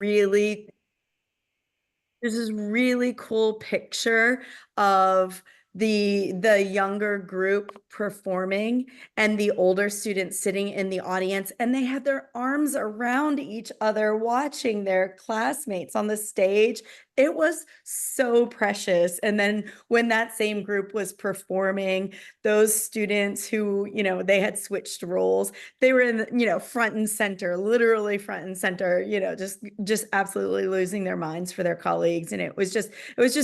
really there's this really cool picture of the younger group performing and the older students sitting in the audience, and they had their arms around each other watching their classmates on the stage. It was so precious. And then when that same group was performing, those students who, they had switched roles, they were in, front and center, literally front and center, just absolutely losing their minds for their colleagues. And it was just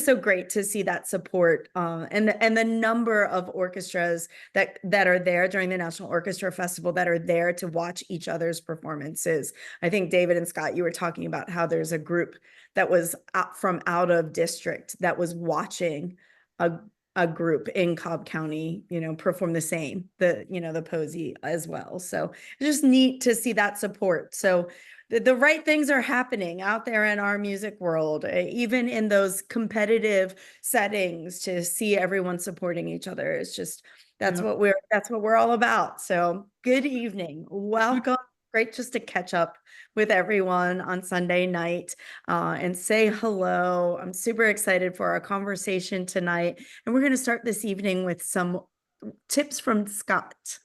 so great to see that support, and the number of orchestras that are there during the National Orchestra Festival that are there to watch each other's performances. I think David and Scott, you were talking about how there's a group that was from out of district that was watching a group in Cobb County, perform the Posey as well. So it's just neat to see that support. So the right things are happening out there in our music world, even in those competitive settings, to see everyone supporting each other. It's just, that's what we're all about. So good evening. Welcome. Great just to catch up with everyone on Sunday night, and say hello. I'm super excited for our conversation tonight. And we're going to start this evening with some tips from Scott.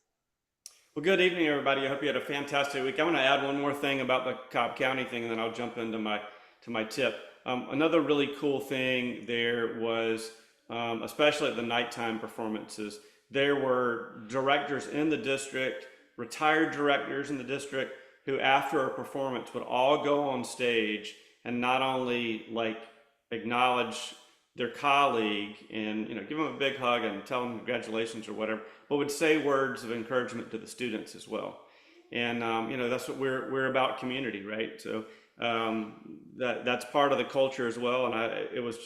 Well, good evening, everybody. I hope you had a fantastic week. I'm going to add one more thing about the Cobb County thing, and then I'll jump into my tip. Another really cool thing there was, especially at the nighttime performances, there were directors in the district, retired directors in the district, who after a performance would all go on stage and not only like acknowledge their colleague and give them a big hug and tell them congratulations or whatever, but would say words of encouragement to the students as well. And that's what we're about, community, right? So that's part of the culture as well. And it was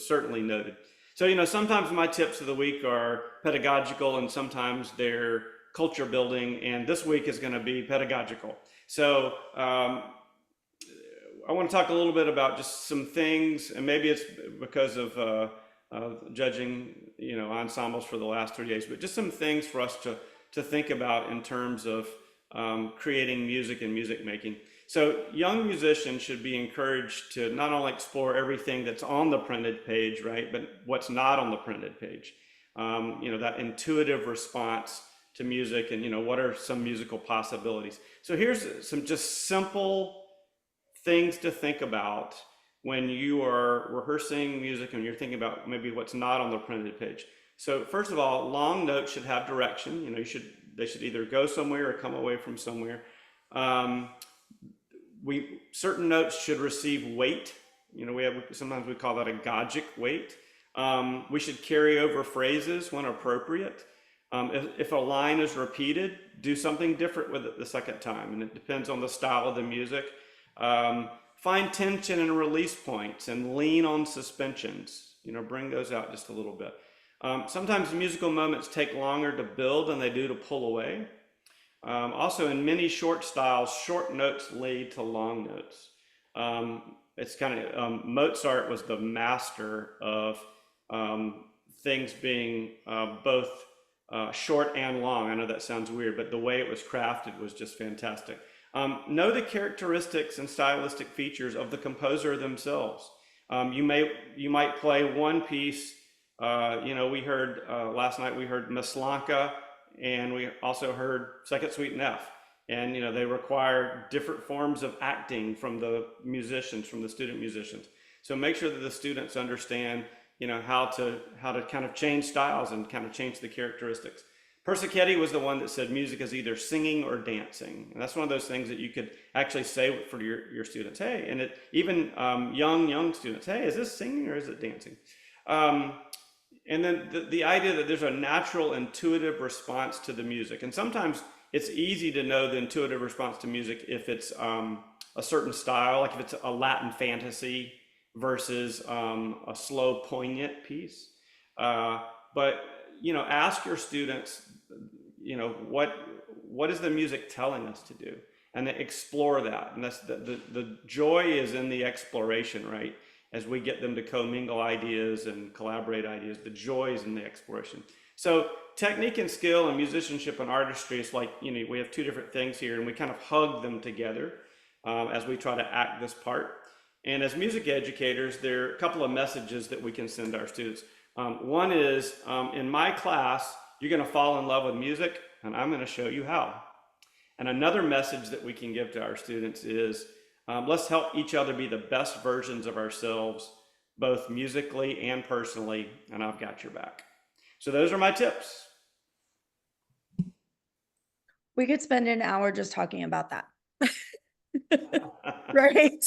certainly noted. So sometimes my tips of the week are pedagogical, and sometimes they're culture building. And this week is going to be pedagogical. So I want to talk a little bit about just some things, and maybe it's because of judging, ensembles for the last 3 days, but just some things for us to think about in terms of creating music and music making. So young musicians should be encouraged to not only explore everything that's on the printed page, right, but what's not on the printed page. That intuitive response to music, and what are some musical possibilities. So here's some just simple things to think about when you are rehearsing music and you're thinking about maybe what's not on the printed page. So first of all, long notes should have direction. They should either go somewhere or come away from somewhere. Certain notes should receive weight. Sometimes we call that a gogic weight. We should carry over phrases when appropriate. If a line is repeated, do something different with it the second time, and it depends on the style of the music. Find tension and release points and lean on suspensions. Bring those out just a little bit. Sometimes musical moments take longer to build than they do to pull away. Also, in many short styles, short notes lead to long notes. It's kind of Mozart was the master of things being both short and long. I know that sounds weird, but the way it was crafted was just fantastic. Know the characteristics and stylistic features of the composer themselves. You might play one piece. We heard last night. We heard Maslanka, and we also heard Second Suite in F. And they require different forms of acting from the musicians, from the student musicians. So make sure that the students understand, how to kind of change styles and kind of change the characteristics. Persichetti was the one that said music is either singing or dancing. And that's one of those things that you could actually say for your students. Hey, and even young students, hey, is this singing or is it dancing? And then the idea that there's a natural intuitive response to the music. And sometimes it's easy to know the intuitive response to music if it's a certain style, like if it's a Latin fantasy versus a slow, poignant piece. But ask your students, what is the music telling us to do, and explore that. And that's the joy is in the exploration, right? As we get them to commingle ideas and collaborate ideas, the joy is in the exploration. So technique and skill and musicianship and artistry is like, we have two different things here, and we kind of hug them together. as we try to act this part. And as music educators, there are a couple of messages that we can send our students. One is, in my class, you're going to fall in love with music, and I'm going to show you how. And another message that we can give to our students is, let's help each other be the best versions of ourselves, both musically and personally, and I've got your back. So those are my tips. We could spend an hour just talking about that. Right?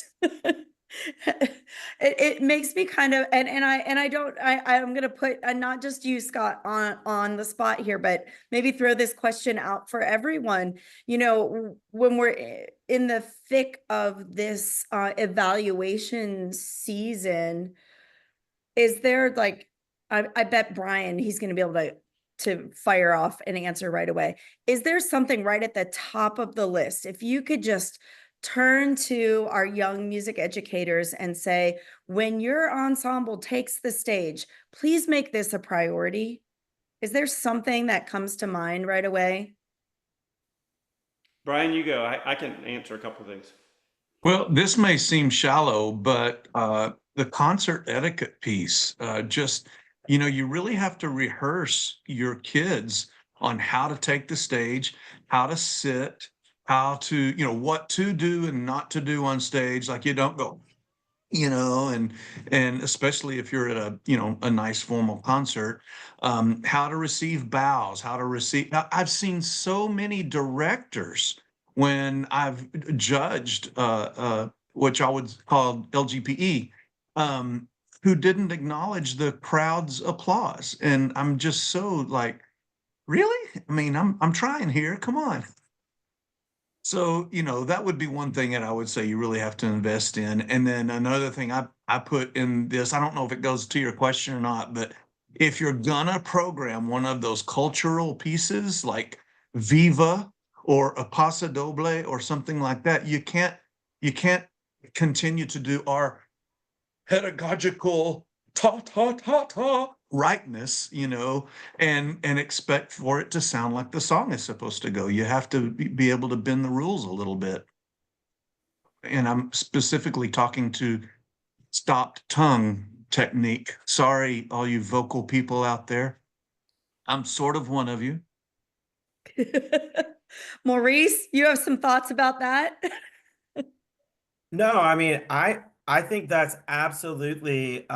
It makes me kind of, and I don't, I'm gonna put, not just you, Scott, on the spot here, but maybe throw this question out for everyone. You know, when we're in the thick of this evaluation season, is there like, I bet Brian, he's gonna be able to fire off an answer right away. Is there something right at the top of the list? If you could just turn to our young music educators and say, when your ensemble takes the stage, please make this a priority. Is there something that comes to mind right away? Brian, you go. I can answer a couple of things. Well, this may seem shallow, but the concert etiquette piece, just, you really have to rehearse your kids on how to take the stage, how to sit, how to, what to do and not to do on stage. Like you don't go, and especially if you're at a nice formal concert, how to receive bows, how to receive. Now, I've seen so many directors when I've judged, which I would call LGPE, who didn't acknowledge the crowd's applause, and I'm just so like, really? I mean, I'm trying here. Come on. So, that would be one thing that I would say you really have to invest in. And then another thing I put in this, I don't know if it goes to your question or not, but if you're gonna program one of those cultural pieces like Viva or a Paso Doble or something like that, you can't continue to do our pedagogical ta rightness, and expect for it to sound like the song is supposed to go. You have to be able to bend the rules a little bit. And I'm specifically talking to stopped tongue technique. Sorry, all you vocal people out there. I'm sort of one of you. Maurice, you have some thoughts about that? No, I mean, I think that's absolutely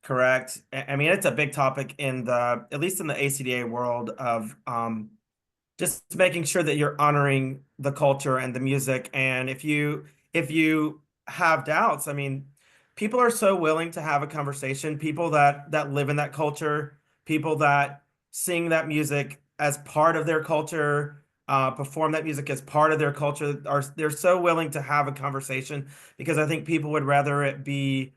correct. I mean, it's a big topic in the at least in the ACDA world of just making sure that you're honoring the culture and the music. And if you have doubts, I mean, people are so willing to have a conversation. People that live in that culture, people that sing that music as part of their culture, perform that music as part of their culture, are they're so willing to have a conversation because I think people would rather it be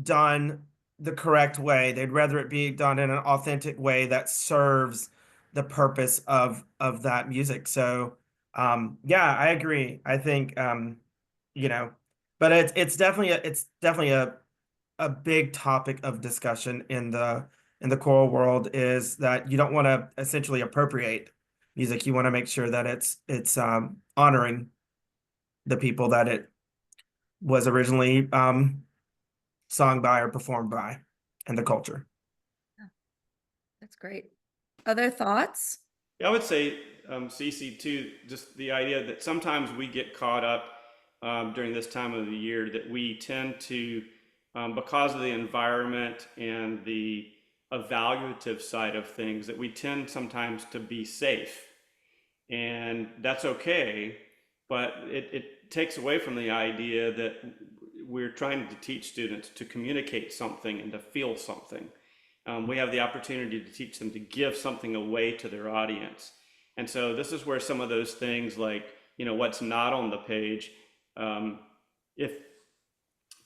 done the correct way. They'd rather it be done in an authentic way that serves the purpose of that music. So yeah, I agree. I think you know, but it's definitely a big topic of discussion in the choral world is that you don't want to essentially appropriate music. You want to make sure that it's honoring the people that it was originally sung by or performed by and the culture. That's great. Other thoughts? Yeah, I would say, Cece, too, just the idea that sometimes we get caught up during this time of the year that we tend to, because of the environment and the evaluative side of things, that we tend sometimes to be safe. And that's okay, but it takes away from the idea that we're trying to teach students to communicate something and to feel something. We have the opportunity to teach them to give something away to their audience. And so this is where some of those things like, what's not on the page, if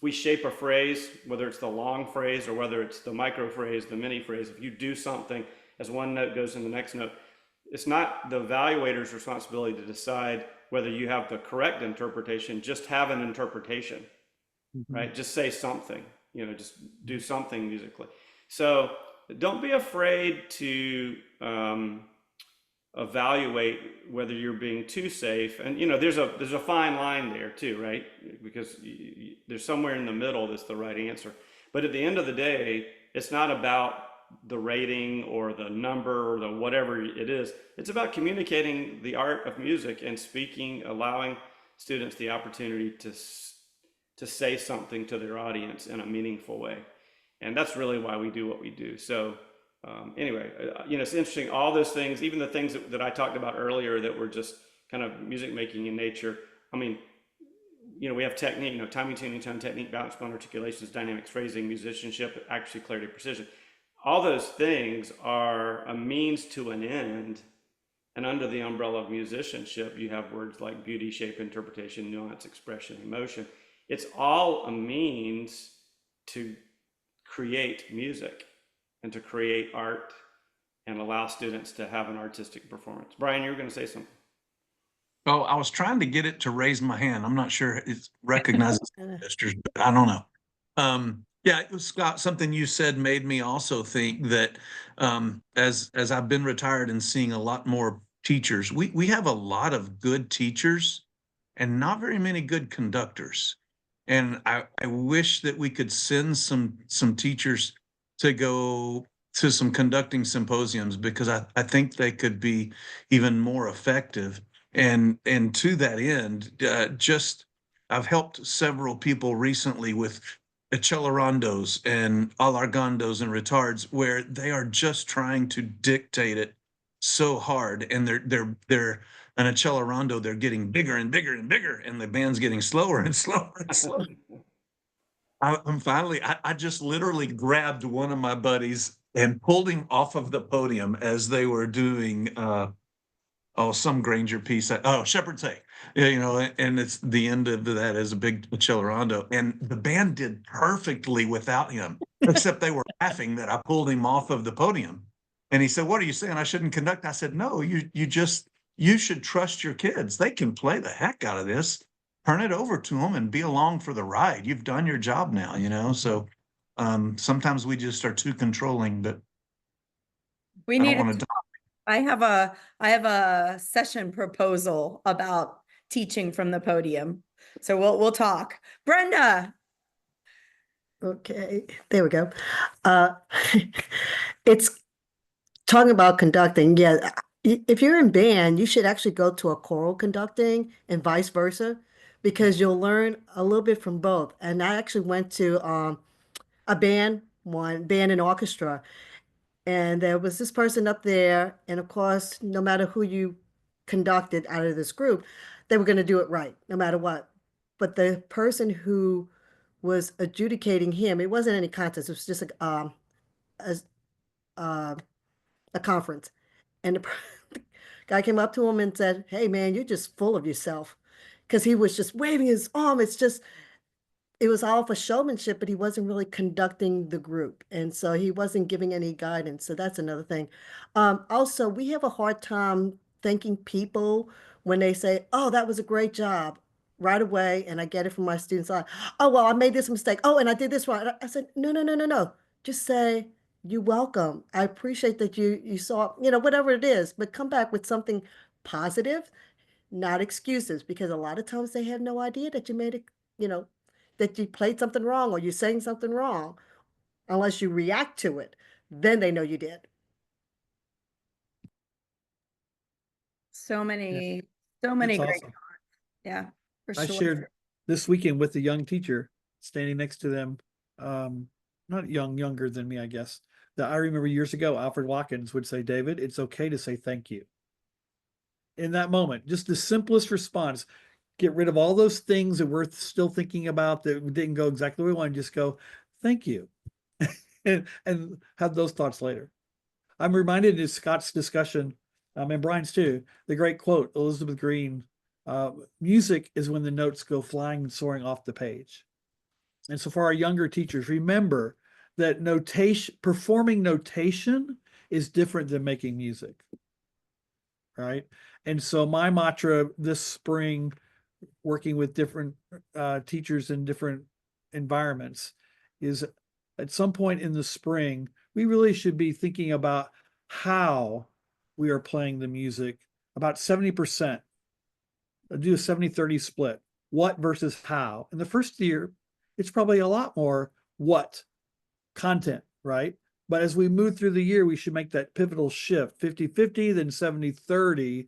we shape a phrase, whether it's the long phrase or whether it's the micro phrase, the mini phrase, if you do something as one note goes in the next note, it's not the evaluator's responsibility to decide whether you have the correct interpretation, just have an interpretation, right? Just say something, just do something musically. So don't be afraid to evaluate whether you're being too safe. And there's a fine line there too, right? Because there's somewhere in the middle that's the right answer. But at the end of the day, it's not about the rating or the number or the whatever it is. It's about communicating the art of music and speaking, allowing students the opportunity to say something to their audience in a meaningful way. And that's really why we do what we do. So anyway, it's interesting, all those things, even the things that I talked about earlier that were just kind of music making in nature. I mean, we have technique, timing, tuning, tone, technique, balance, bone, articulations, dynamics, phrasing, musicianship, accuracy, clarity, precision. All those things are a means to an end. And under the umbrella of musicianship, you have words like beauty, shape, interpretation, nuance, expression, emotion. It's all a means to create music and to create art and allow students to have an artistic performance. Brian, you were going to say something. Oh, I was trying to get it to raise my hand. I'm not sure it recognizes gestures, but I don't know. Yeah, it was, Scott, something you said made me also think that as I've been retired and seeing a lot more teachers, we have a lot of good teachers and not very many good conductors. And I wish that we could send some teachers to go to some conducting symposiums, because I think they could be even more effective. And to that end, just I've helped several people recently with accelerandos and alargandos and retards, where they are just trying to dictate it so hard, and they're an accelerando, they're getting bigger and bigger and bigger, and the band's getting slower and slower and slower. I just literally grabbed one of my buddies and pulled him off of the podium as they were doing some Granger piece. Shepherd's Hey, yeah, and it's the end of that as a big accelerando, and the band did perfectly without him, except they were laughing that I pulled him off of the podium. And he said, "What are you saying? I shouldn't conduct?" I said, "No, you should trust your kids. They can play the heck out of this. Turn it over to them and be along for the ride. You've done your job now. So sometimes we just are too controlling, but We I don't need want to to. I have a session proposal about teaching from the podium. So we'll talk. Brenda. Okay, there we go. Uh, it's talking about conducting. Yeah, if you're in band, you should actually go to a choral conducting and vice versa, because you'll learn a little bit from both. And I actually went to a band and orchestra, and there was this person up there, and of course, no matter who you conducted out of this group, they were going to do it right, no matter what. But the person who was adjudicating him, it wasn't any contest, it was just a, uh, a conference. And the guy came up to him and said, "Hey, man, you're just full of yourself." Because he was just waving his arm. It was all for showmanship, but he wasn't really conducting the group. And so he wasn't giving any guidance. So that's another thing. Also, we have a hard time thanking people when they say, "Oh, that was a great job," right away. And I get it from my students. Like, "Oh, well, I made this mistake. Oh, and I did this wrong." I said, "No, no, no, no, no. Just say, you're welcome. I appreciate that you saw, whatever it is, but come back with something positive, not excuses, because a lot of times they have no idea that you made it, you know, that you played something wrong or you're saying something wrong unless you react to it. Then they know you did." So Yeah, many, so many that's great awesome. Yeah, for I sure. shared this weekend with a young teacher standing next to them, not younger than me, I guess. That I remember years ago, Alfred Watkins would say, "David, it's okay to say thank you." In that moment, just the simplest response, get rid of all those things that we're still thinking about that didn't go exactly the way we wanted, just go, "Thank you," and have those thoughts later. I'm reminded of Scott's discussion, and Brian's too, the great quote, Elizabeth Green, music is when the notes go flying and soaring off the page. And so for our younger teachers, remember that performing notation is different than making music, right? And so my mantra this spring, working with different teachers in different environments, is at some point in the spring, we really should be thinking about how we are playing the music about 70%. I do a 70-30 split. What versus how? In the first year, it's probably a lot more what content, right? But as we move through the year, we should make that pivotal shift 50-50, then 70-30,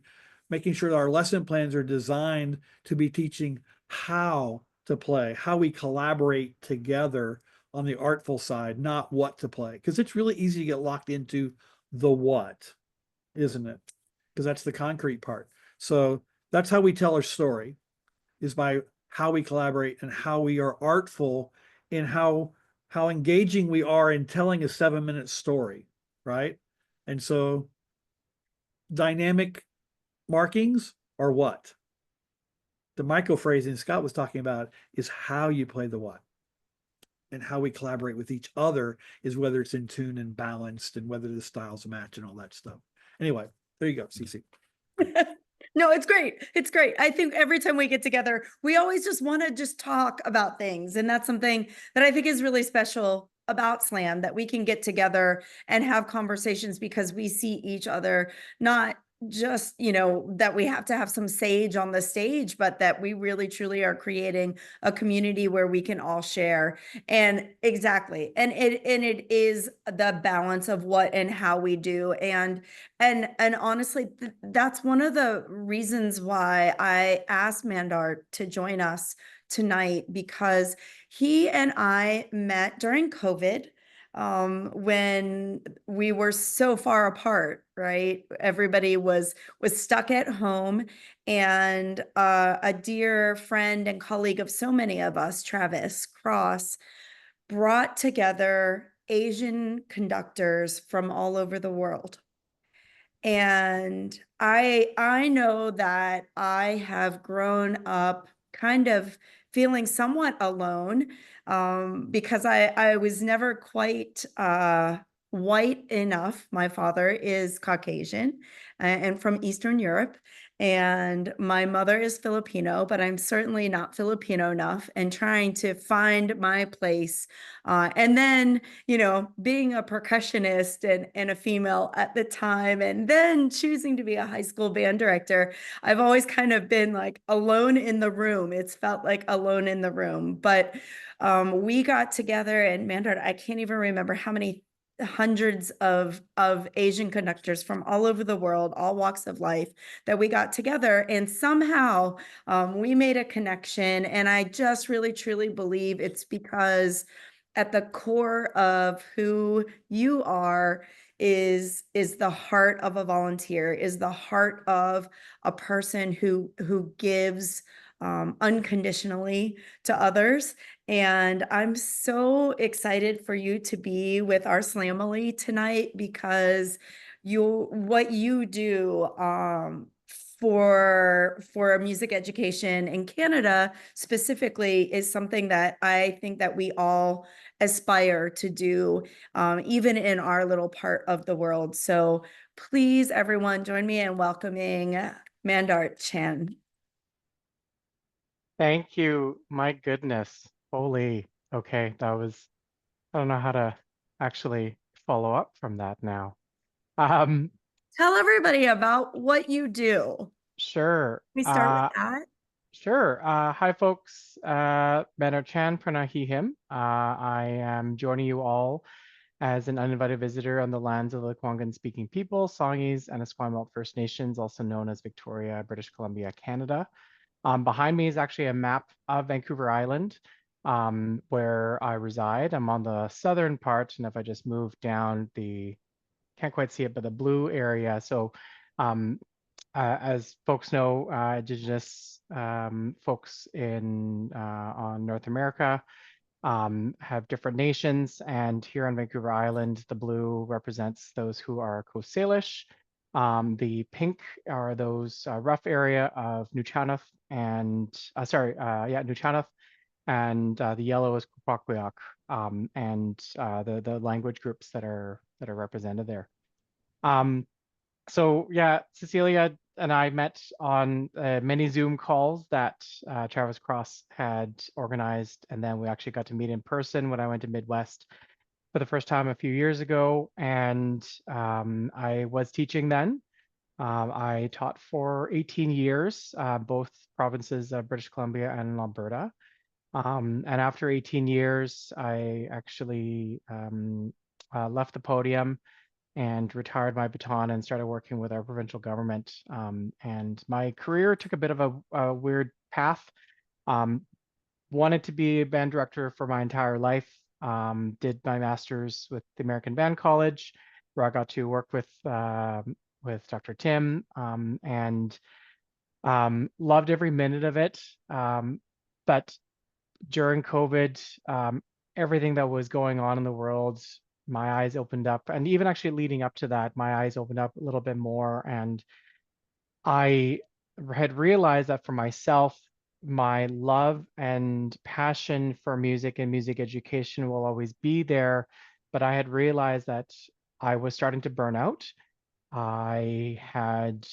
making sure that our lesson plans are designed to be teaching how to play, how we collaborate together on the artful side, not what to play. Because it's really easy to get locked into the what, isn't it? Because that's the concrete part. So that's how we tell our story, is by how we collaborate and how we are artful in how engaging we are in telling a 7-minute story, right? And so dynamic markings are what? The micro phrasing Scott was talking about is how you play the what. And how we collaborate with each other is whether it's in tune and balanced and whether the styles match and all that stuff. Anyway, there you go, Cece. No, it's great. It's great. I think every time we get together, we always just want to just talk about things. And that's something that I think is really special about Slam, that we can get together and have conversations because we see each other, not just, that we have to have some sage on the stage, but that we really truly are creating a community where we can all share. And exactly. And it is the balance of what and how we do. And honestly, that's one of the reasons why I asked Mandart to join us tonight, because he and I met during COVID, when we were so far apart, right? Everybody was stuck at home, and a dear friend and colleague of so many of us, Travis Cross, brought together Asian conductors from all over the world. And I know that I have grown up kind of feeling somewhat alone, because I was never quite white enough. My father is Caucasian and from Eastern Europe, and my mother is Filipino, but I'm certainly not Filipino enough, and trying to find my place. And then, being a percussionist and a female at the time, and then choosing to be a high school band director, I've always kind of been like alone in the room. It's felt like alone in the room. But we got together, and Mandart, I can't even remember how many hundreds of Asian conductors from all over the world, all walks of life, that we got together, and somehow we made a connection. And I just really truly believe it's because at the core of who you are is the heart of a volunteer, is the heart of a person who gives unconditionally to others. And I'm so excited for you to be with our Slamily tonight, because what you do for music education in Canada specifically is something that I think that we all aspire to do, even in our little part of the world. So please, everyone, join me in welcoming Mandart Chan. Thank you. My goodness. Holy. Okay, I don't know how to actually follow up from that now. Tell everybody about what you do. Sure. We start with that. Sure. Hi, folks. Mandart Chan, Prana he, him. I am joining you all as an uninvited visitor on the lands of the Lekwungen-speaking people, Songhees, and Esquimalt First Nations, also known as Victoria, British Columbia, Canada. Behind me is actually a map of Vancouver Island, where I reside. I'm on the southern part, and if I just move down can't quite see it, but the blue area. So as folks know, Indigenous folks on North America have different nations, and here on Vancouver Island, the blue represents those who are Coast Salish. The pink are those rough area of Nuchanoth and Nuchanoth, and the yellow is Kwakwaka'wakw, and the language groups that are represented there. So yeah, Cecilia and I met on many Zoom calls that Travis Cross had organized, and then we actually got to meet in person when I went to Midwest for the first time a few years ago, and I was teaching then. I taught for 18 years, both provinces of British Columbia and Alberta. And after 18 years, I actually left the podium and retired my baton and started working with our provincial government. And my career took a bit of a weird path. Um, Wanted to be a band director for my entire life. Did my master's with the American Band College, where I got to work with Dr. Tim, and loved every minute of it. But during COVID, everything that was going on in the world, my eyes opened up, and even actually leading up to that, my eyes opened up a little bit more, and I had realized that for myself, my love and passion for music and music education will always be there. But I had realized that I was starting to burn out. I had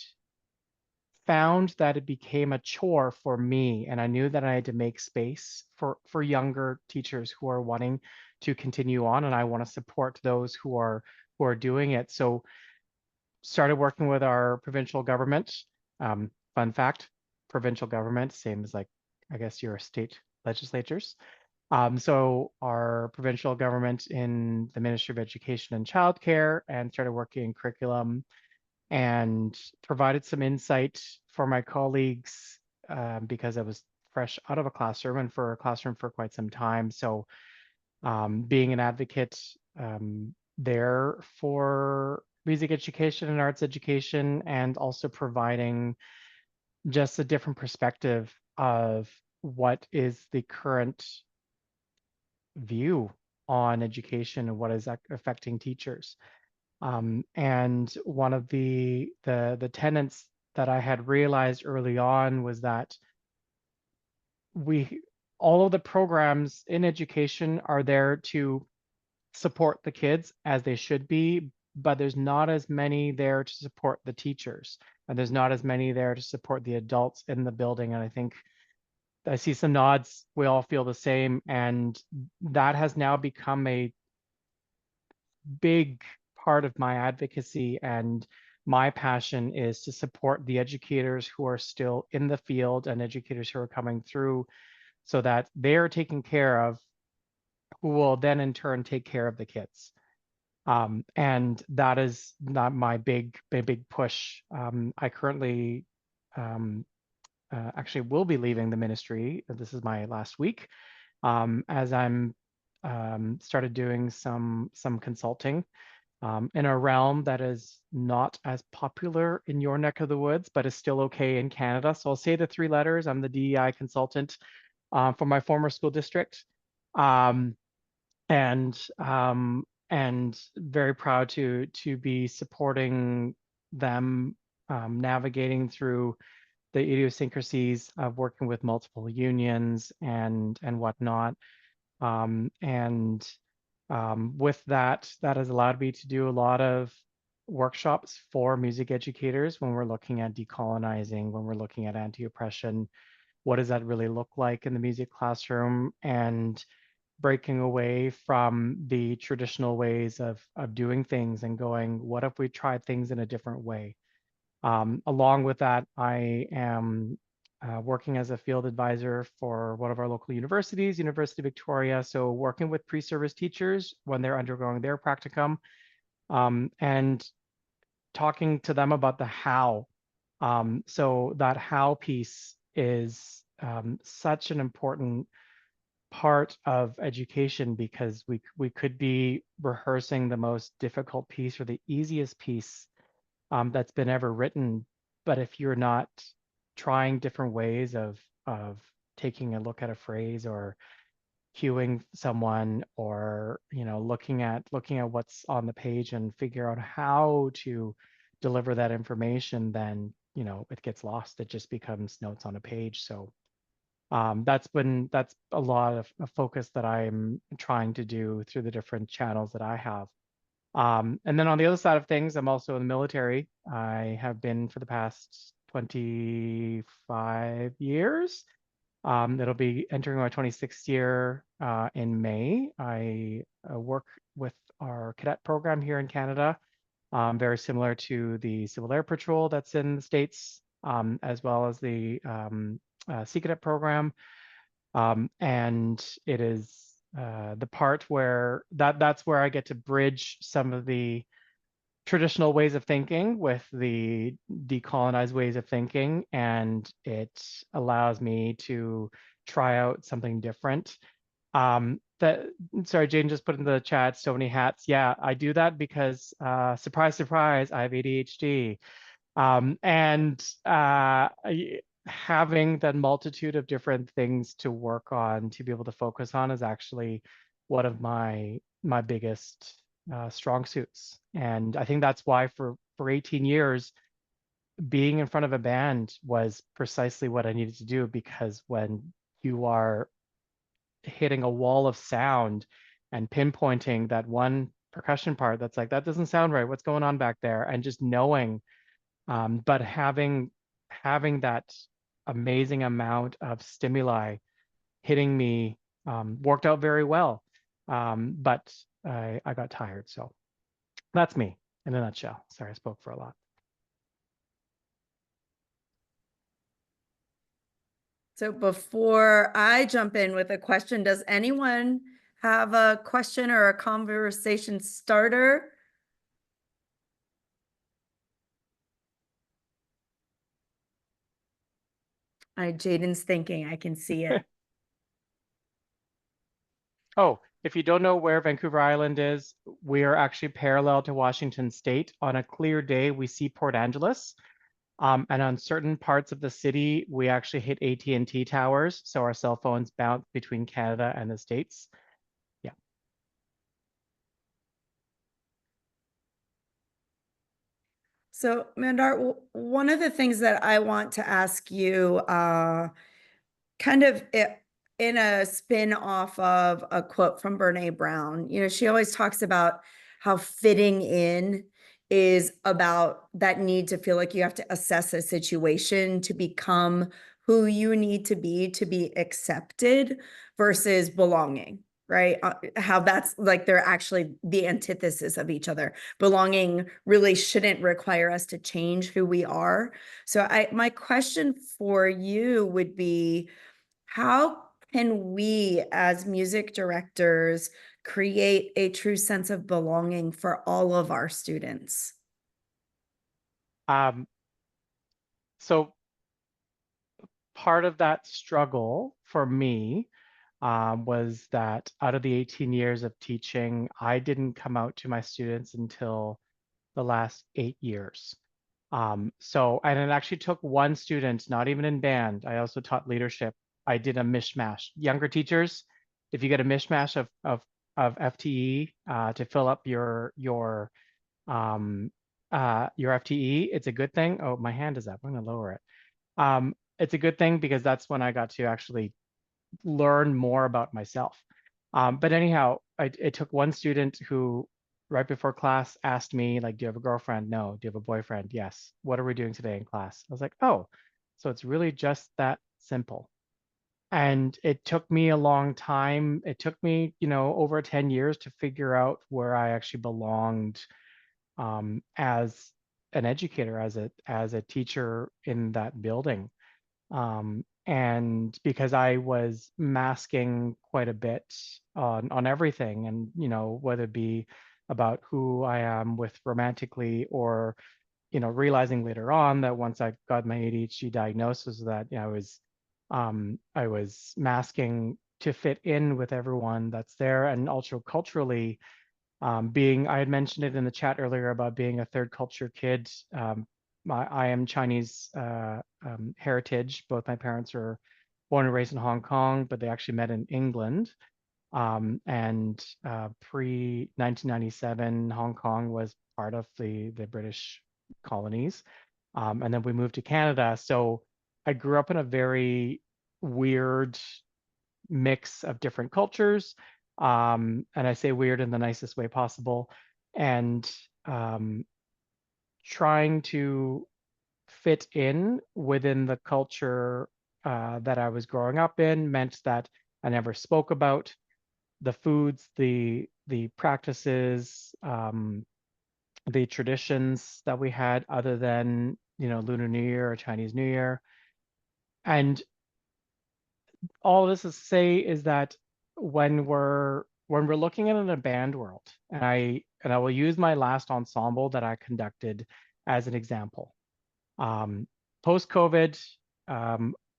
found that it became a chore for me, and I knew that I had to make space for younger teachers who are wanting to continue on, and I want to support those who are doing it. So started working with our provincial government. Fun fact, provincial government, same as like, I guess your state legislatures. So our provincial government in the Ministry of Education and Childcare, and started working in curriculum and provided some insight for my colleagues, because I was fresh out of a classroom and for a classroom for quite some time. So being an advocate there for music education and arts education, and also providing just a different perspective of what is the current view on education and what is affecting teachers. And one of the tenets that I had realized early on was that we all of the programs in education are there to support the kids as they should be, but there's not as many there to support the teachers, and there's not as many there to support the adults in the building. And I think I see some nods. We all feel the same, and that has now become a big part of my advocacy, and my passion is to support the educators who are still in the field and educators who are coming through, so that they're taken care of, who will then in turn take care of the kids. And that is not my big push. I currently actually will be leaving the ministry. This is my last week, as I'm started doing some consulting in a realm that is not as popular in your neck of the woods, but is still okay in Canada. So I'll say the three letters. I'm the DEI consultant for my former school district. Um, and very proud to be supporting them, navigating through the idiosyncrasies of working with multiple unions and whatnot. And with that, that has allowed me to do a lot of workshops for music educators when we're looking at decolonizing, when we're looking at anti-oppression. What does that really look like in the music classroom? And breaking away from the traditional ways of doing things and going, what if we tried things in a different way? Along with that, I am working as a field advisor for one of our local universities, University of Victoria. So working with pre-service teachers when they're undergoing their practicum, and talking to them about the how. So that how piece is such an important part of education, because we could be rehearsing the most difficult piece or the easiest piece that's been ever written, but if you're not trying different ways of taking a look at a phrase, or cueing someone, or looking at what's on the page and figure out how to deliver that information, then it gets lost. It just becomes notes on a page. So that's a lot of a focus that I'm trying to do through the different channels that I have. And then on the other side of things, I'm also in the military. I have been for the past 25 years. It'll be entering my 26th year in May. I work with our cadet program here in Canada. very similar to the Civil Air Patrol that's in the States, as well as the Sea Cadet program. And it is the part where that's where I get to bridge some of the traditional ways of thinking with the decolonized ways of thinking, and it allows me to try out something different. That sorry, Jane just put in the chat so many hats. Yeah, I do that because surprise, surprise, I have ADHD. And having that multitude of different things to work on, to be able to focus on, is actually one of my biggest strong suits. And I think that's why for 18 years, being in front of a band was precisely what I needed to do, because when you are hitting a wall of sound and pinpointing that one percussion part that's like, that doesn't sound right, what's going on back there, and just knowing, but having that amazing amount of stimuli hitting me worked out very well. But I got tired. So that's me in a nutshell. Sorry, I spoke for a lot. So before I jump in with a question, does anyone have a question or a conversation starter? Jaden's thinking, I can see it. Oh, if you don't know where Vancouver Island is, we are actually parallel to Washington State. On a clear day, we see Port Angeles. And on certain parts of the city, we actually hit AT&T towers, so our cell phones bounce between Canada and the States. Yeah. So, Mandart, one of the things that I want to ask you, kind of in a spin off of a quote from Brene Brown, she always talks about how fitting in is about that need to feel like you have to assess a situation to become who you need to be accepted versus belonging, right? How that's like they're actually the antithesis of each other. Belonging really shouldn't require us to change who we are. So my question for you would be, how can we as music directors create a true sense of belonging for all of our students? So part of that struggle for me was that out of the 18 years of teaching, I didn't come out to my students until the last 8 years. So, and it actually took one student, not even in band. I also taught leadership. I did a mishmash. Younger teachers, if you get a mishmash of FTE to fill up your FTE, it's a good thing. Oh, my hand is up. I'm going to lower it. It's a good thing because that's when I got to actually learn more about myself. But anyhow, it took one student who right before class asked me, like, do you have a girlfriend? No. Do you have a boyfriend? Yes. What are we doing today in class? I was like, oh, so it's really just that simple. And it took me a long time. It took me, over 10 years to figure out where I actually belonged as an educator, as a teacher in that building. And because I was masking quite a bit on everything, and whether it be about who I am with romantically, or realizing later on that once I got my ADHD diagnosis, that I was masking to fit in with everyone that's there. And also culturally, I had mentioned it in the chat earlier about being a third culture kid. I am Chinese heritage. Both my parents are born and raised in Hong Kong, but they actually met in England. And pre 1997, Hong Kong was part of the British colonies. And then we moved to Canada. So I grew up in a very weird mix of different cultures. And I say weird in the nicest way possible. And trying to fit in within the culture that I was growing up in meant that I never spoke about the foods, the practices, the traditions that we had other than, Lunar New Year or Chinese New Year. And all this is to say is that when we're looking at it in a band world, and I will use my last ensemble that I conducted as an example. Post-COVID,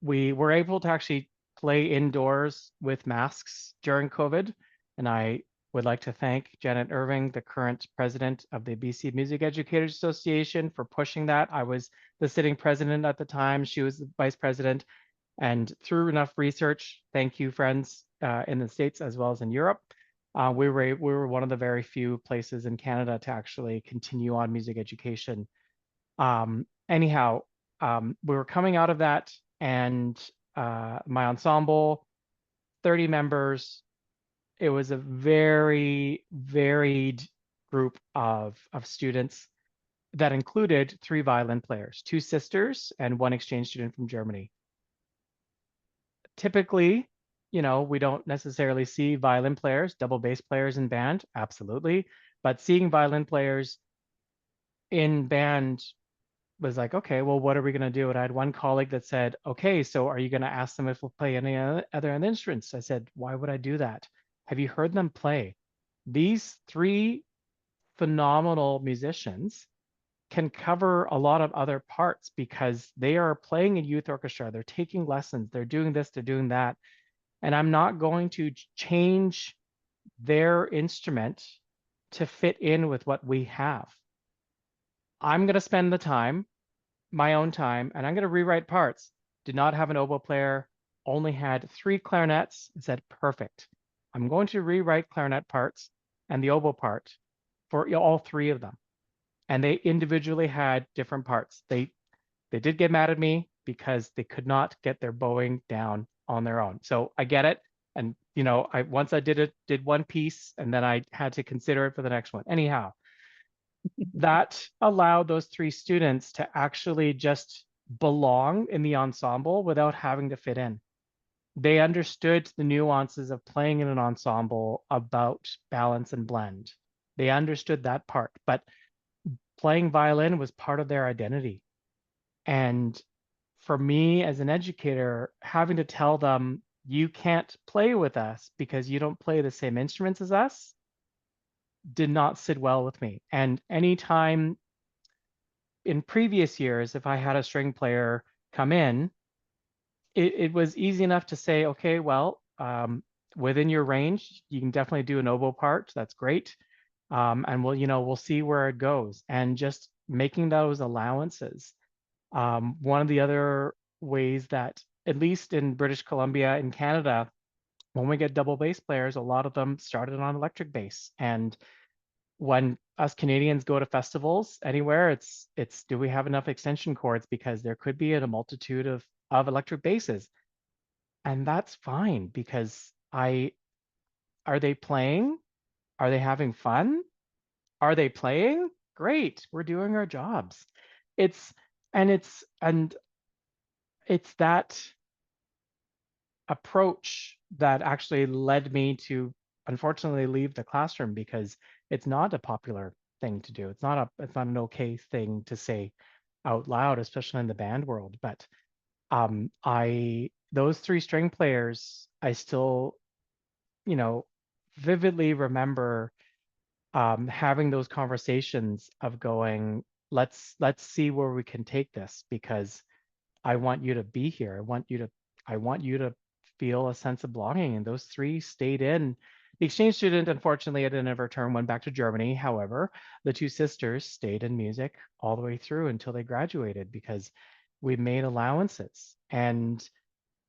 we were able to actually play indoors with masks during COVID, and I would like to thank Janet Irving, the current president of the BC Music Educators Association, for pushing that. I was the sitting president at the time. She was the vice president. And through enough research, thank you, friends, in the States as well as in Europe, we were one of the very few places in Canada to actually continue on music education. Anyhow, we were coming out of that, and my ensemble, 30 members. It was a very varied group of students that included 3 violin players, 2 sisters, and 1 exchange student from Germany. Typically, we don't necessarily see violin players, double bass players in band, absolutely. But seeing violin players in band was like, okay, well, what are we going to do? And I had one colleague that said, okay, so are you going to ask them if we'll play any other instruments? I said, why would I do that? Have you heard them play? These 3 phenomenal musicians can cover a lot of other parts because they are playing in youth orchestra. They're taking lessons. They're doing this, they're doing that. And I'm not going to change their instrument to fit in with what we have. I'm going to spend the time, my own time, and I'm going to rewrite parts. Did not have an oboe player, only had 3 clarinets. I said, perfect. I'm going to rewrite clarinet parts and the oboe part for all 3 of them. And they individually had different parts. They did get mad at me because they could not get their bowing down on their own. So I get it. And once I did one piece, and then I had to consider it for the next one. Anyhow, that allowed those 3 students to actually just belong in the ensemble without having to fit in. They understood the nuances of playing in an ensemble about balance and blend. They understood that part, but playing violin was part of their identity. And for me as an educator, having to tell them, you can't play with us because you don't play the same instruments as us, did not sit well with me. And anytime in previous years, if I had a string player come in, it was easy enough to say, okay, well, within your range, you can definitely do an oboe part. That's great. And we'll see where it goes. And just making those allowances. One of the other ways that, at least in British Columbia, in Canada, when we get double bass players, a lot of them started on electric bass. And when us Canadians go to festivals anywhere, it's do we have enough extension cords? Because there could be a multitude of electric basses. And that's fine because are they playing? Are they having fun? Are they playing? Great, we're doing our jobs. It's that approach that actually led me to unfortunately leave the classroom because it's not a popular thing to do. It's not an okay thing to say out loud, especially in the band world. But those 3 string players, I still, vividly remember having those conversations of going, let's see where we can take this, because I want you to be here. I want you to feel a sense of belonging. And those 3 stayed in. The exchange student, unfortunately, at end of her term went back to Germany. However, the 2 sisters stayed in music all the way through until they graduated because we made allowances. And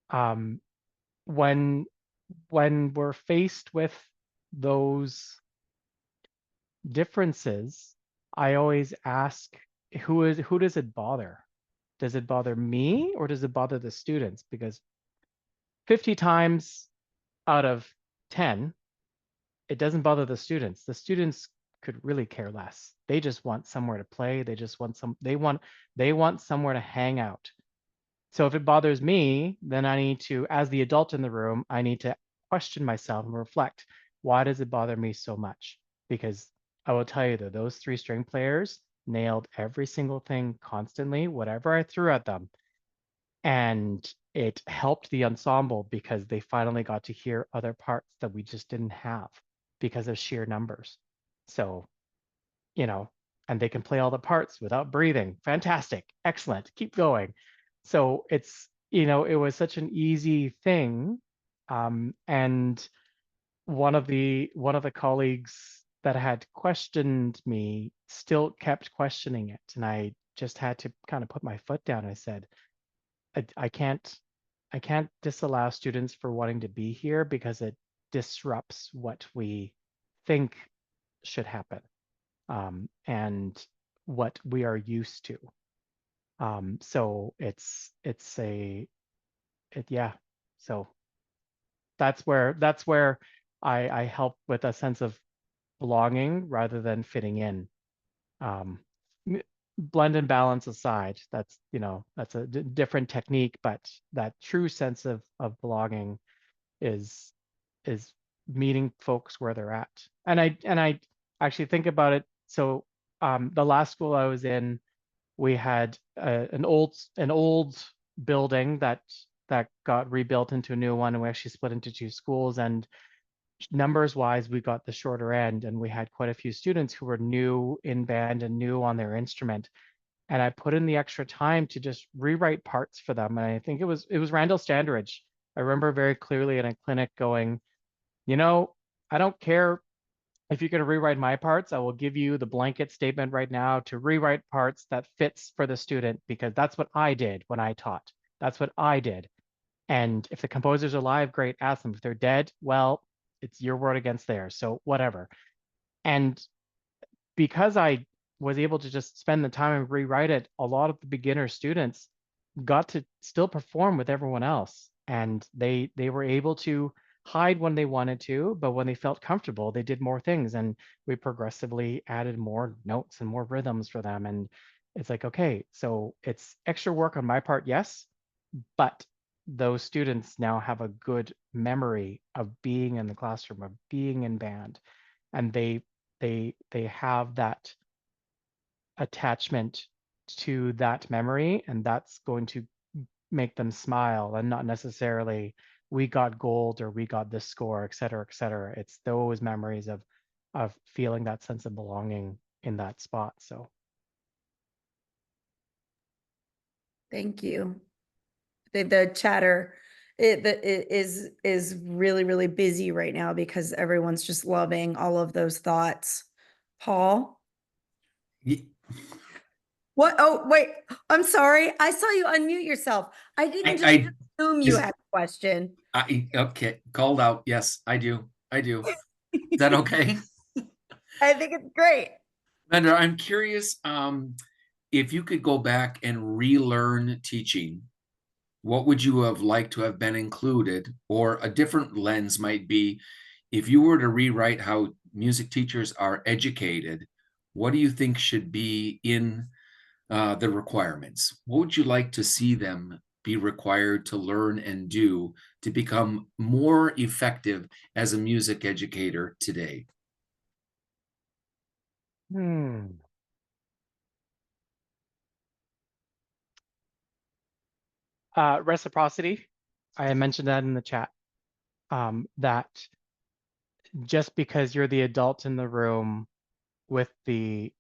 when we're faced with those differences, I always ask, who does it bother? Does it bother me or does it bother the students? Because 50 times out of 10, it doesn't bother the students. The students could really care less. They just want somewhere to play. They just want they want somewhere to hang out. So if it bothers me, then I need to, as the adult in the room, I need to question myself and reflect, why does it bother me so much? Because I will tell you that those 3 string players nailed every single thing constantly, whatever I threw at them. And it helped the ensemble because they finally got to hear other parts that we just didn't have because of sheer numbers. So, you know, and they can play all the parts without breathing. Fantastic. Excellent. Keep going. So it's, it was such an easy thing. And one of the colleagues that had questioned me still kept questioning it. And I just had to kind of put my foot down. I said, I can't disallow students for wanting to be here because it disrupts what we think should happen, and what we are used to. So yeah. So that's where I help with a sense of belonging rather than fitting in. Um, Blend and balance aside, that's a different technique, but that true sense of belonging is is meeting folks where they're at. And I actually think about it. So the last school I was in, we had an old building that got rebuilt into a new one, and we actually split into 2 schools. And numbers wise, we got the shorter end, and we had quite a few students who were new in band and new on their instrument. And I put in the extra time to just rewrite parts for them. And I think it was Randall Standridge. I remember very clearly in a clinic going, I don't care if you're going to rewrite my parts. I will give you the blanket statement right now to rewrite parts that fits for the student, because that's what I did when I taught. That's what I did. And if the composers are alive, great, ask them. If they're dead, well, it's your word against theirs. So whatever. And because I was able to just spend the time and rewrite it, a lot of the beginner students got to still perform with everyone else. And they were able to hide when they wanted to, but when they felt comfortable, they did more things. And we progressively added more notes and more rhythms for them. And it's like, okay, so it's extra work on my part, yes, but those students now have a good memory of being in the classroom, of being in band, and they have that attachment to that memory, and that's going to make them smile, and not necessarily we got gold or we got this score, et cetera, et cetera. It's those memories of feeling that sense of belonging in that spot. So Thank you. The chatter it is really, really busy right now because everyone's just loving all of those thoughts. Paul? Ye- What? Oh, wait. I'm sorry. I saw you unmute yourself. I didn't just I assume you is had a question. okay, called out. Yes, I do. I do. Is that okay? I think it's great. Mandart, I'm curious, if you could go back and relearn teaching, what would you have liked to have been included? Or a different lens might be, if you were to rewrite how music teachers are educated, what do you think should be in the requirements? What would you like to see them be required to learn and do to become more effective as a music educator today? Reciprocity, I mentioned that in the chat. That just because you're the adult in the room with the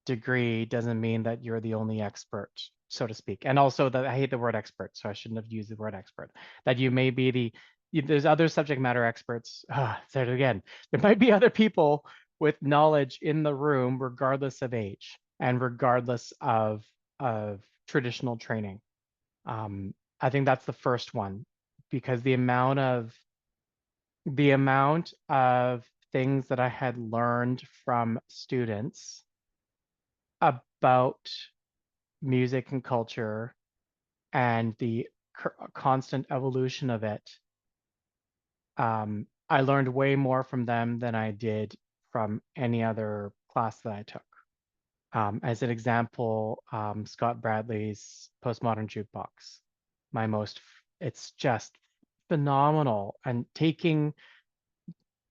degree doesn't mean that you're the only expert, so to speak. And also that I hate the word expert, so I shouldn't have used the word expert. That you may be there's other subject matter experts. Said it again. There might be other people with knowledge in the room, regardless of age and regardless of traditional training. I think that's the first one, because the amount of things that I had learned from students about music and culture and the constant evolution of it, I learned way more from them than I did from any other class that I took. As an example, Scott Bradley's Postmodern Jukebox, it's just phenomenal. And taking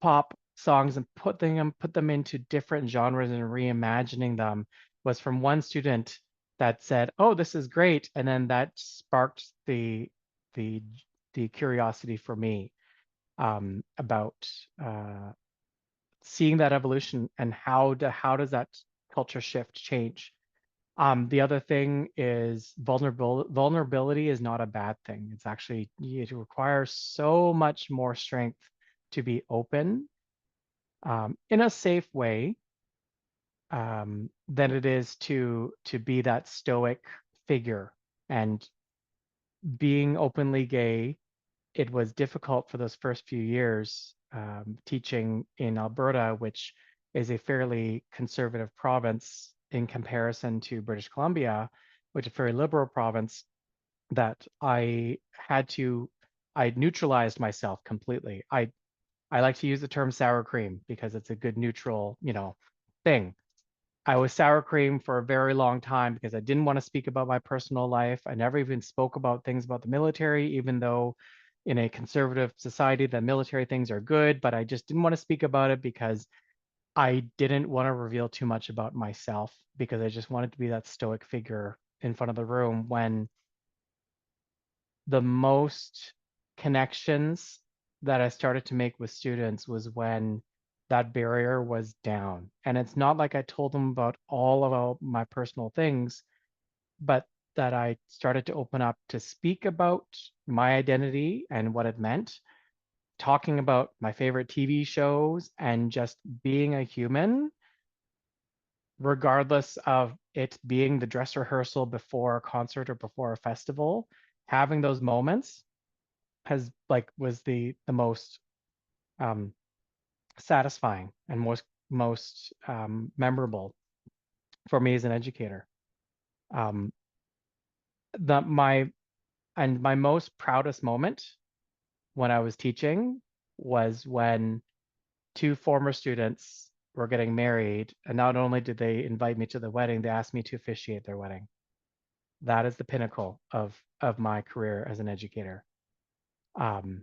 pop songs and put them into different genres and reimagining them was from one student that said, "Oh, this is great," and then that sparked the the curiosity for me about seeing that evolution and how does that culture shift change. The other thing is vulnerability is not a bad thing. It's actually, it requires so much more strength to be open in a safe way than it is to be that stoic figure. And being openly gay, it was difficult for those first few years teaching in Alberta, which is a fairly conservative province in comparison to British Columbia, which is a very liberal province, that I neutralized myself completely. I like to use the term sour cream because it's a good neutral, thing. I was sour cream for a very long time because I didn't want to speak about my personal life. I never even spoke about things about the military, even though in a conservative society, the military things are good, but I just didn't want to speak about it because I didn't want to reveal too much about myself because I just wanted to be that stoic figure in front of the room when the most connections that I started to make with students was when that barrier was down. And it's not like I told them about all of my personal things, but that I started to open up to speak about my identity and what it meant, talking about my favorite TV shows and just being a human, regardless of it being the dress rehearsal before a concert or before a festival. Having those moments was the most um, satisfying and most memorable for me as an educator. Um, the my most proudest moment when I was teaching was when two former students were getting married, and not only did they invite me to the wedding, they asked me to officiate their wedding. That is the pinnacle of my career as an educator. Um,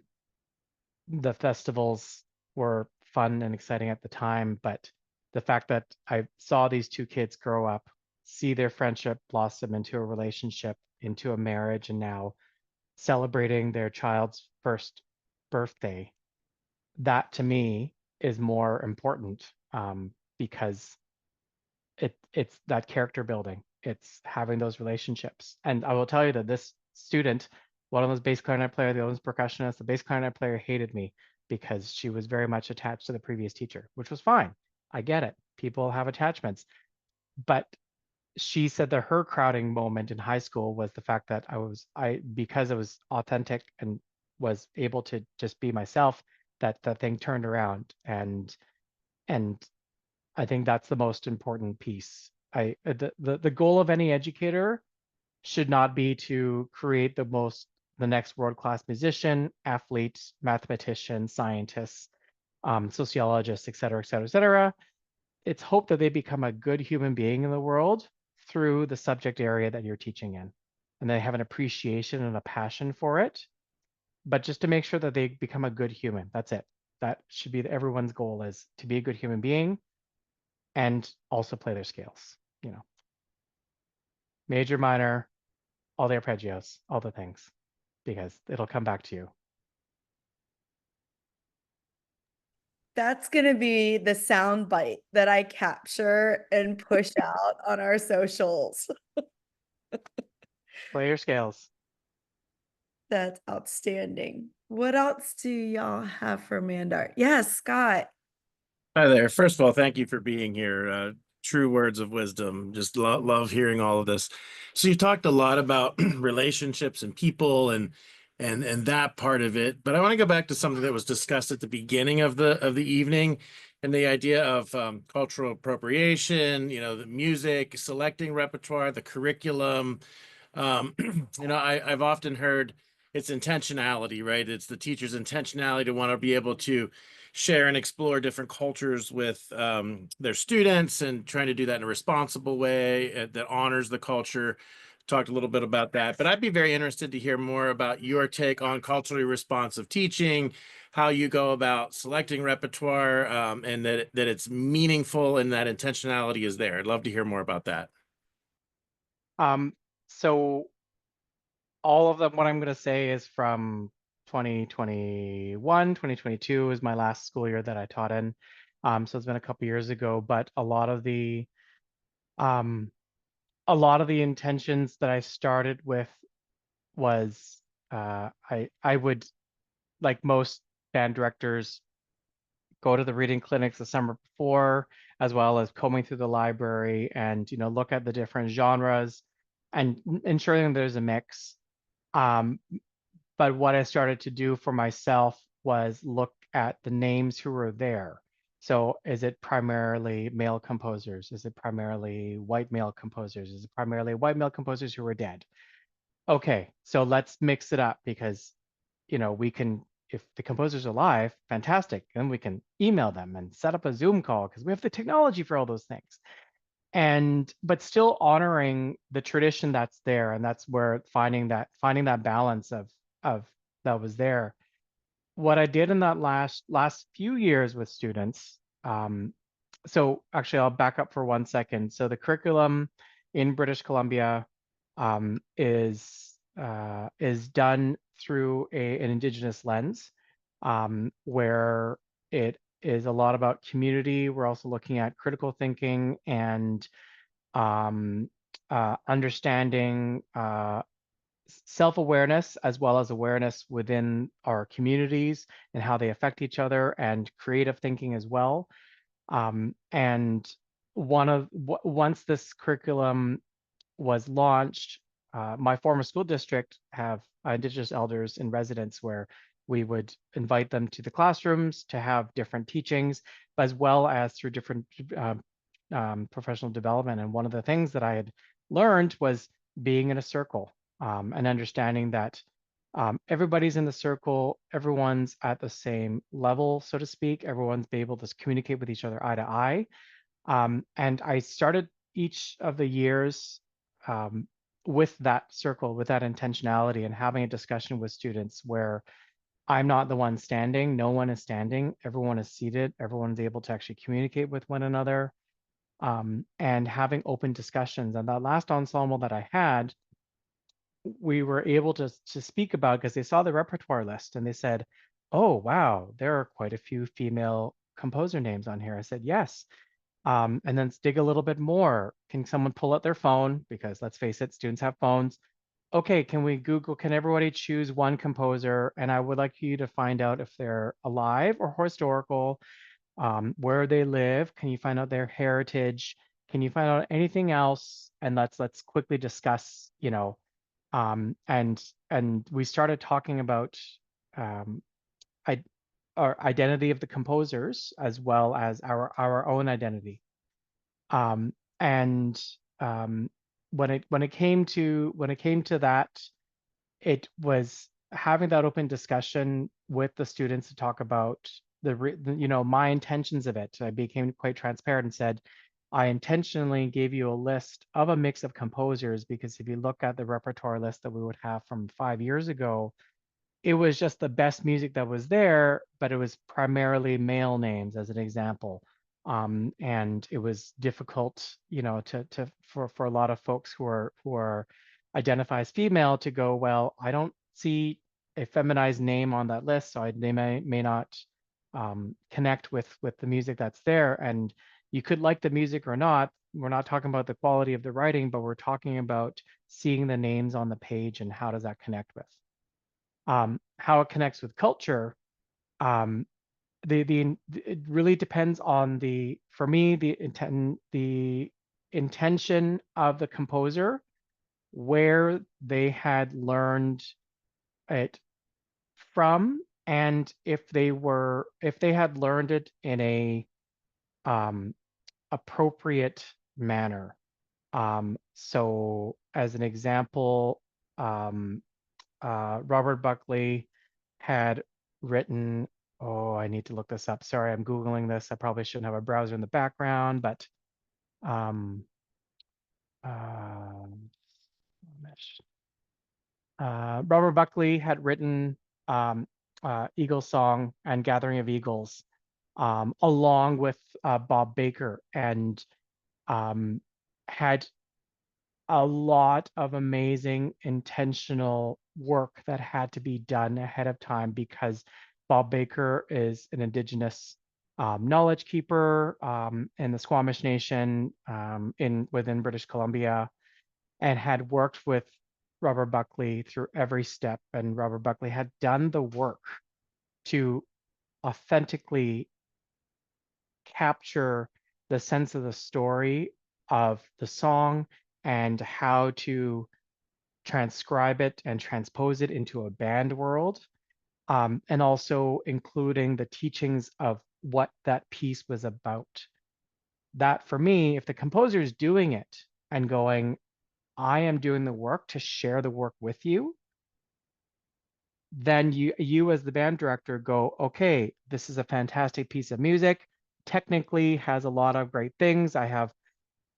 the festivals were fun and exciting at the time, but the fact that I saw these two kids grow up, see their friendship blossom into a relationship, into a marriage, and now celebrating their child's first birthday, that to me is more important because it's that character building. It's having those relationships. And I will tell you that this student, one of those bass clarinet player, the other was percussionist, the bass clarinet player hated me because she was very much attached to the previous teacher, which was fine. I get it. People have attachments. But she said that her crowding moment in high school was the fact that because I was authentic and was able to just be myself, that the thing turned around. And I think that's the most important piece. The goal of any educator should not be to create the next world-class musician, athlete, mathematician, scientist, sociologist, et cetera, et cetera, et cetera. It's hope that they become a good human being in the world through the subject area that you're teaching in. And they have an appreciation and a passion for it, but just to make sure that they become a good human. That's it. That should be everyone's goal, is to be a good human being and also play their scales, major, minor, all the arpeggios, all the things, because it'll come back to you. That's going to be the sound bite that I capture and push out on our socials. Play your scales. That's outstanding. What else do y'all have for Mandart? Yes, Scott. Hi there. First of all, thank you for being here. True words of wisdom. Just love hearing all of this. So you talked a lot about relationships and people and that part of it. But I want to go back to something that was discussed at the beginning of the evening, and the idea of cultural appropriation. The music, selecting repertoire, the curriculum. I've often heard it's intentionality, right? It's the teacher's intentionality to want to be able to share and explore different cultures with their students, and trying to do that in a responsible way that honors the culture. talked a little bit about that, but I'd be very interested to hear more about your take on culturally responsive teaching, how you go about selecting repertoire, and that it's meaningful and that intentionality is there. I'd love to hear more about that. So all of them, what I'm going to say is from 2021, 2022 is my last school year that I taught in. So it's been a couple years ago, but a lot of the intentions that I started with was I would, like most band directors, go to the reading clinics the summer before, as well as combing through the library and look at the different genres and ensuring there's a mix. But what I started to do for myself was look at the names who were there. So is it primarily male composers? Is it primarily white male composers? Is it primarily white male composers who are dead? Okay, so let's mix it up because we can, if the composer's alive, fantastic. Then we can email them and set up a Zoom call because we have the technology for all those things. But still honoring the tradition that's there, and that's where finding that balance of that was there. What I did in that last few years with students, so actually I'll back up for 1 second. So the curriculum in British Columbia is done through an Indigenous lens, where it is a lot about community. We're also looking at critical thinking and understanding self-awareness as well as awareness within our communities and how they affect each other, and creative thinking as well. And once this curriculum was launched, my former school district have Indigenous elders in residence where we would invite them to the classrooms to have different teachings, as well as through different professional development. And one of the things that I had learned was being in a circle, and understanding that everybody's in the circle, everyone's at the same level, so to speak, everyone's be able to communicate with each other eye to eye. And I started each of the years with that circle, with that intentionality, and having a discussion with students where I'm not the one standing, no one is standing, everyone is seated, everyone's able to actually communicate with one another, and having open discussions. And that last ensemble that I had, we were able to speak about, because they saw the repertoire list and they said, oh, wow, there are quite a few female composer names on here. I said, yes. And then let's dig a little bit more. Can someone pull out their phone? Because let's face it, students have phones. Okay, can everybody choose one composer? And I would like you to find out if they're alive or historical, where they live. Can you find out their heritage? Can you find out anything else? And let's quickly discuss, and we started talking about our identity of the composers as well as our own identity. And when it came to that, it was having that open discussion with the students to talk about my intentions of it. I became quite transparent and said, I intentionally gave you a list of a mix of composers because if you look at the repertoire list that we would have from 5 years ago, it was just the best music that was there, but it was primarily male names as an example. And it was difficult, for a lot of folks who are identify as female to go, well, I don't see a feminized name on that list, so they may not connect with the music that's there. And you could like the music or not. We're not talking about the quality of the writing, but we're talking about seeing the names on the page and how does that connect with. How it connects with culture, it really depends on for me, the intention of the composer, where they had learned it from, and if they had learned it in a appropriate manner. So as an example, Robert Buckley had written, oh, I need to look this up. Sorry, I'm Googling this. I probably shouldn't have a browser in the background, but let Robert Buckley had written Eagle Song and Gathering of Eagles along with Bob Baker, and had a lot of amazing intentional work that had to be done ahead of time, because Bob Baker is an indigenous knowledge keeper in the Squamish Nation within British Columbia, and had worked with Robert Buckley through every step. And Robert Buckley had done the work to authentically capture the sense of the story of the song and how to transcribe it and transpose it into a band world, and also including the teachings of what that piece was about. That, for me, if the composer is doing it and going, I am doing the work to share the work with you, then you as the band director go, okay, this is a fantastic piece of music, technically has a lot of great things. I have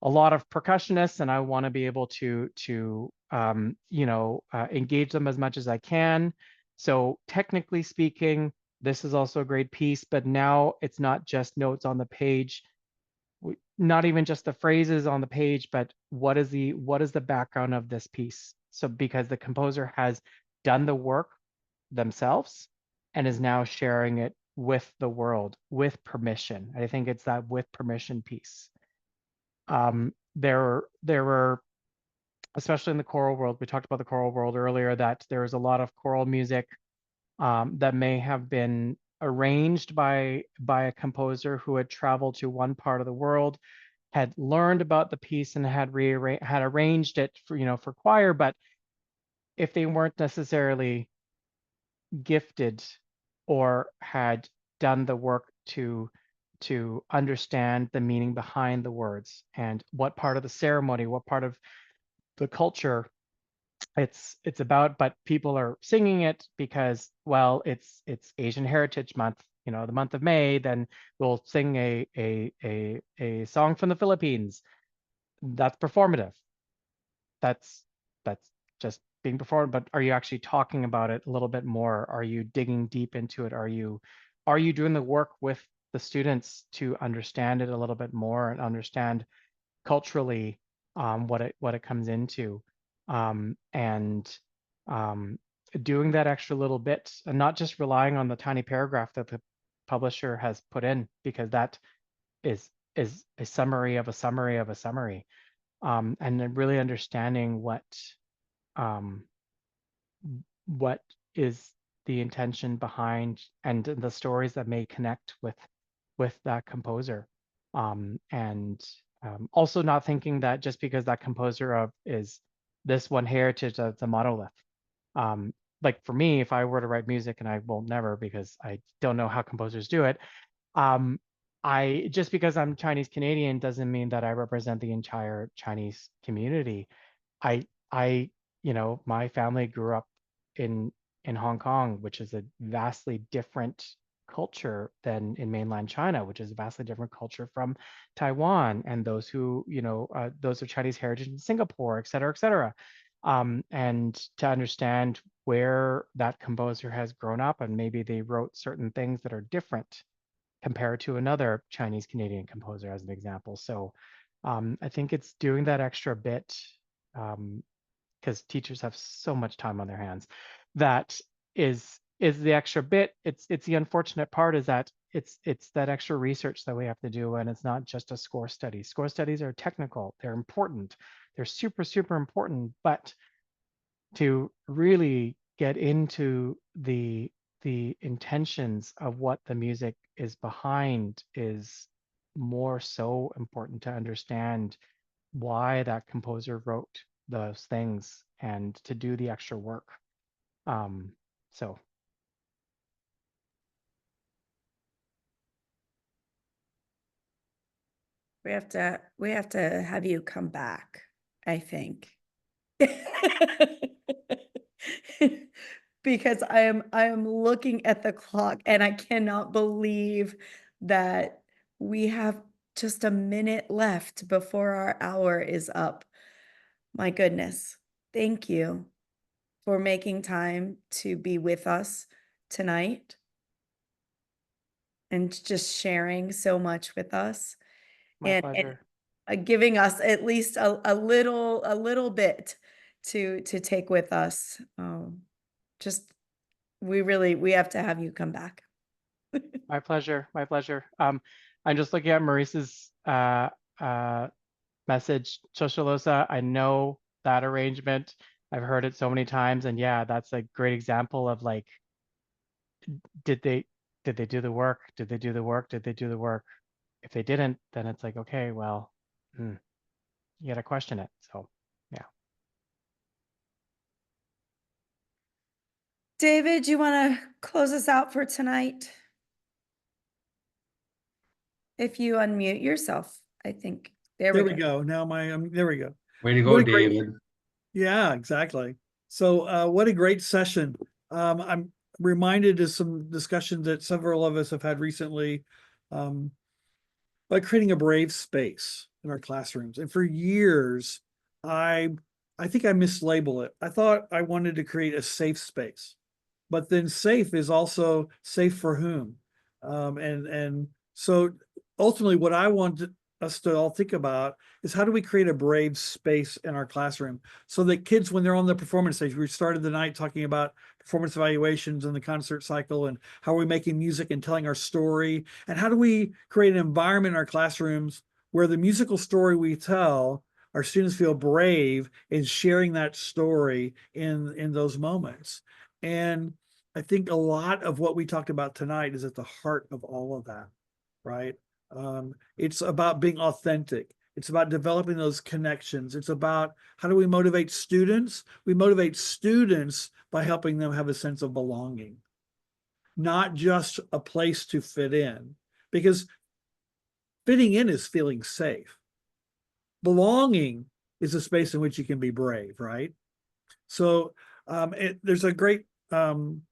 a lot of percussionists and I want to be able to engage them as much as I can. So technically speaking, this is also a great piece, but now it's not just notes on the page, not even just the phrases on the page, but what is the background of this piece? So because the composer has done the work themselves and is now sharing it with the world with permission. I think it's that with permission piece. There were, especially in the choral world, we talked about the choral world earlier, that there was a lot of choral music that may have been arranged by a composer who had traveled to one part of the world, had learned about the piece and had arranged it for choir, but if they weren't necessarily gifted or had done the work to understand the meaning behind the words and what part of the ceremony, what part of the culture it's about, but people are singing it because, well, it's Asian Heritage Month, the month of May, then we'll sing a song from the Philippines. That's performative. That's just being performed, but are you actually talking about it a little bit more? Are you digging deep into it? Are you doing the work with the students to understand it a little bit more and understand culturally what it comes into, and doing that extra little bit and not just relying on the tiny paragraph that the publisher has put in, because that is a summary of a summary of a summary, and then really understanding um, what is the intention behind and the stories that may connect with that composer, and also not thinking that just because that composer is this one heritage that's a monolith. Like for me, if I were to write music, and I will never because I don't know how composers do it, I just because I'm Chinese Canadian doesn't mean that I represent the entire Chinese community. I my family grew up in Hong Kong, which is a vastly different culture than in mainland China, which is a vastly different culture from Taiwan, and those who, those of Chinese heritage in Singapore, et cetera, et cetera. And to understand where that composer has grown up, and maybe they wrote certain things that are different compared to another Chinese Canadian composer, as an example. So I think it's doing that extra bit, because teachers have so much time on their hands. That is the extra bit. It's the unfortunate part is that it's that extra research that we have to do, and it's not just a score study. Score studies are technical, they're important, they're super, super important, but to really get into the intentions of what the music is behind is more so important to understand why that composer wrote those things and to do the extra work. So We have to have you come back, I think. Because I am looking at the clock and I cannot believe that we have just a minute left before our hour is up. My goodness. Thank you for making time to be with us tonight and just sharing so much with us My and pleasure. giving us at least a little bit to take with us. Just we have to have you come back. My pleasure. My pleasure. I'm just looking at Maurice's message. Shosholosa, I know that arrangement. I've heard it so many times, and yeah, that's a great example of like, did they do the work? Did they do the work? Did they do the work? If they didn't, then it's like, okay, well, you gotta question it. So yeah. David, you want to close us out for tonight? If you unmute yourself, I think. There There we we go. go. Now there we go. Way to What go, a great, David. yeah, exactly. So what a great session. I'm reminded of some discussions that several of us have had recently, by creating a brave space in our classrooms. And for years, I I think I mislabeled it. I thought I wanted to create a safe space, but then safe is also safe for whom? And so ultimately, what I want us to all think about is how do we create a brave space in our classroom so that kids, when they're on the performance stage, we started the night talking about performance evaluations and the concert cycle and how are we making music and telling our story, and how do we create an environment in our classrooms where the musical story we tell, our students feel brave in sharing that story in those moments. And I think a lot of what we talked about tonight is at the heart of all of that, right? It's about being authentic. It's about developing those connections. It's about how do we motivate students? We motivate students by helping them have a sense of belonging, not just a place to fit in, because fitting in is feeling safe. Belonging is a space in which you can be brave, right? So there's a great poem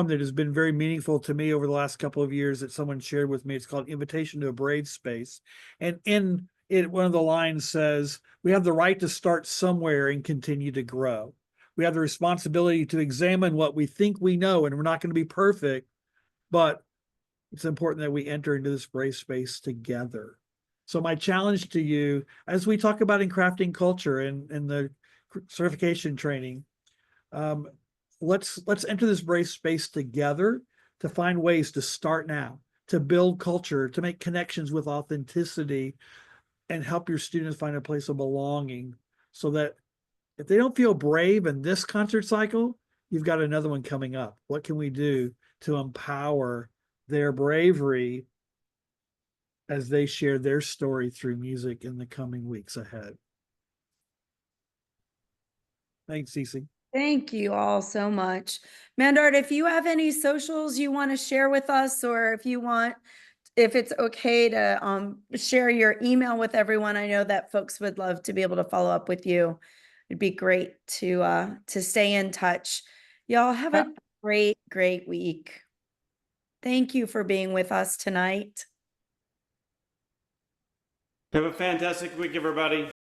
that has been very meaningful to me over the last couple of years that someone shared with me. It's called Invitation to a Brave Space. And in it, one of the lines says, we have the right to start somewhere and continue to grow. We have the responsibility to examine what we think we know, and we're not going to be perfect, but it's important that we enter into this brave space together. So my challenge to you, as we talk about in crafting culture and the certification training, let's enter this brave space together to find ways to start now, to build culture, to make connections with authenticity, and help your students find a place of belonging so that if they don't feel brave in this concert cycle, you've got another one coming up. What can we do to empower their bravery as they share their story through music in the coming weeks ahead? Thanks, Cece. Thank you all so much. Mandart, if you have any socials you want to share with us, or if it's okay to share your email with everyone, I know that folks would love to be able to follow up with you. It'd be great to stay in touch. Y'all have a great, great week. Thank you for being with us tonight. Have a fantastic week, everybody.